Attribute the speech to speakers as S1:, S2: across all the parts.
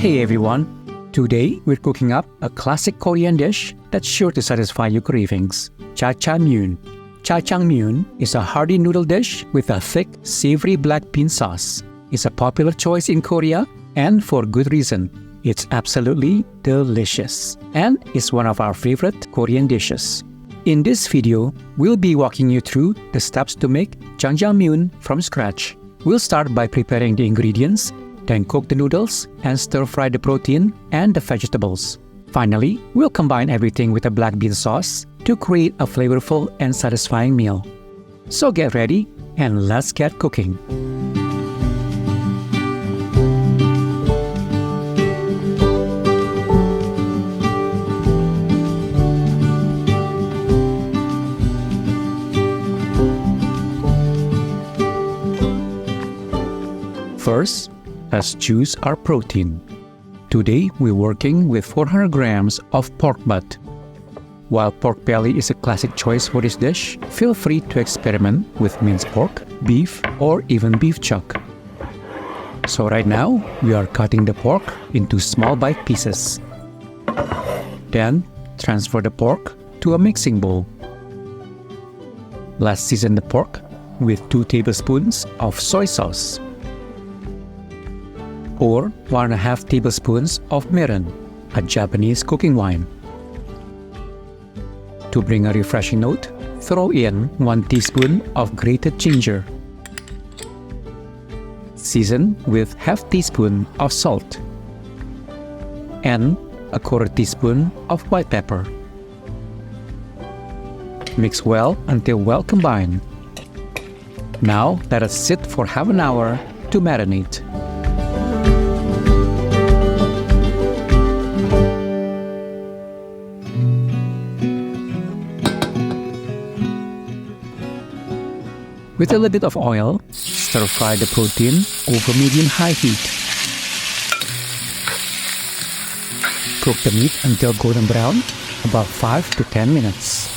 S1: Hey everyone! Today we're cooking up a classic Korean dish that's sure to satisfy your cravings, Jajangmyeon. Jajangmyeon is a hearty noodle dish with a thick, savory black bean sauce. It's a popular choice in Korea, and for good reason. It's absolutely delicious, and it's one of our favorite Korean dishes. In this video, we'll be walking you through the steps to make Jajangmyeon from scratch. We'll start by preparing the ingredients, then cook the noodles and stir-fry the protein and the vegetables. Finally, we'll combine everything with a black bean sauce to create a flavorful and satisfying meal. So get ready and let's get cooking. First, let's choose our protein. Today, we're working with 400 grams of pork butt. While pork belly is a classic choice for this dish, feel free to experiment with minced pork, beef, or even beef chuck. So right now, we are cutting the pork into small bite pieces. Then, transfer the pork to a mixing bowl. Let's season the pork with 2 tablespoons of soy sauce, or 1.5 tablespoons of mirin, a Japanese cooking wine. To bring a refreshing note, throw in 1 teaspoon of grated ginger. Season with half teaspoon of salt and a 1/4 teaspoon of white pepper. Mix well until well combined. Now let us sit for half an hour to marinate. With a little bit of oil, stir-fry the protein over medium-high heat. Cook the meat until golden brown, about 5 to 10 minutes.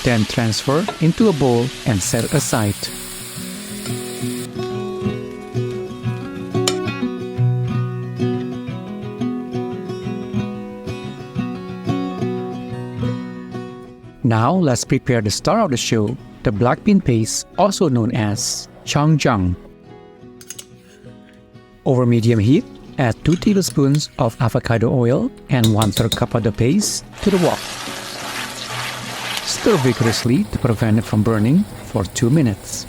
S1: Then transfer into a bowl and set it aside. Now let's prepare the star of the show, the black bean paste, also known as Chunjang. Over medium heat, add 2 tablespoons of avocado oil and 1/3 cup of the paste to the wok. Stir vigorously to prevent it from burning for 2 minutes.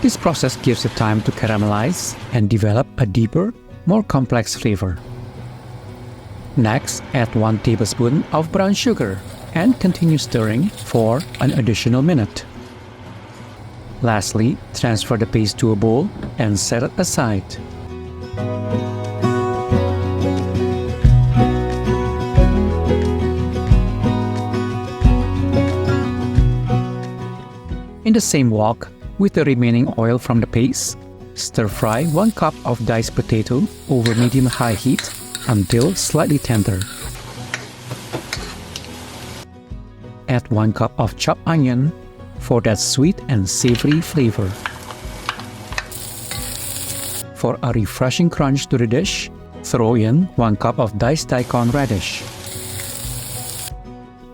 S1: This process gives it time to caramelize and develop a deeper, more complex flavor. Next, add 1 tablespoon of brown sugar and continue stirring for an additional minute. Lastly, transfer the paste to a bowl and set it aside. In the same wok, with the remaining oil from the paste, stir-fry 1 cup of diced potato over medium-high heat until slightly tender. Add 1 cup of chopped onion for that sweet and savory flavor. For a refreshing crunch to the dish, throw in 1 cup of diced daikon radish.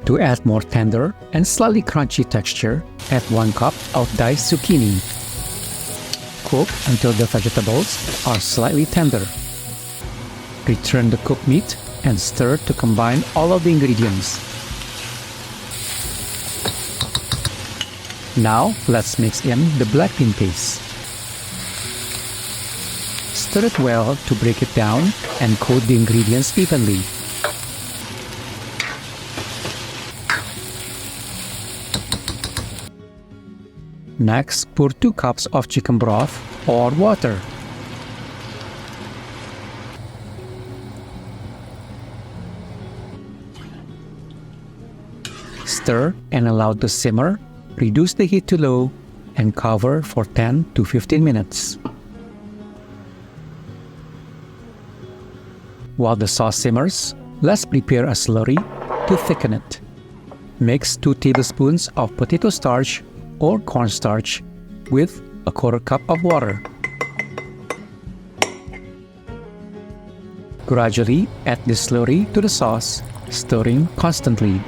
S1: To add more tender and slightly crunchy texture, add 1 cup of diced zucchini. Cook until the vegetables are slightly tender. Return the cooked meat and stir to combine all of the ingredients. Now, let's mix in the black bean paste. Stir it well to break it down and coat the ingredients evenly. Next, pour 2 cups of chicken broth or water. Stir and allow to simmer. Reduce the heat to low and cover for 10 to 15 minutes. While the sauce simmers, let's prepare a slurry to thicken it. Mix 2 tablespoons of potato starch or cornstarch with a 1/4 cup of water. Gradually add the slurry to the sauce, stirring constantly.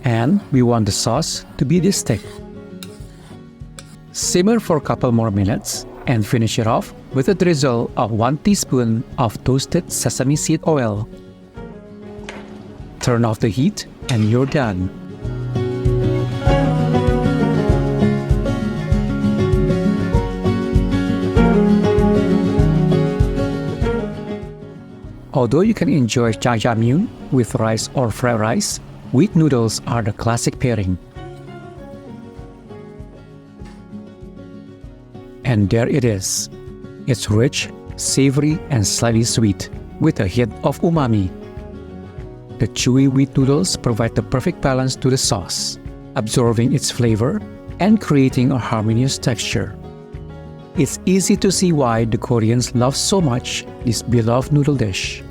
S1: And we want the sauce to be this thick. Simmer for a couple more minutes and finish it off with a drizzle of 1 teaspoon of toasted sesame seed oil. Turn off the heat and you're done. Although you can enjoy jajangmyeon with rice or fried rice, wheat noodles are the classic pairing. And there it is. It's rich, savory, and slightly sweet, with a hint of umami. The chewy wheat noodles provide the perfect balance to the sauce, absorbing its flavor and creating a harmonious texture. It's easy to see why the Koreans love so much this beloved noodle dish.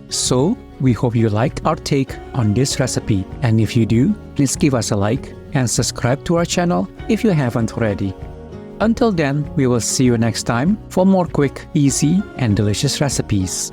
S1: So, we hope you liked our take on this recipe, and if you do, please give us a like and subscribe to our channel if you haven't already. Until then, we will see you next time for more quick, easy, and delicious recipes.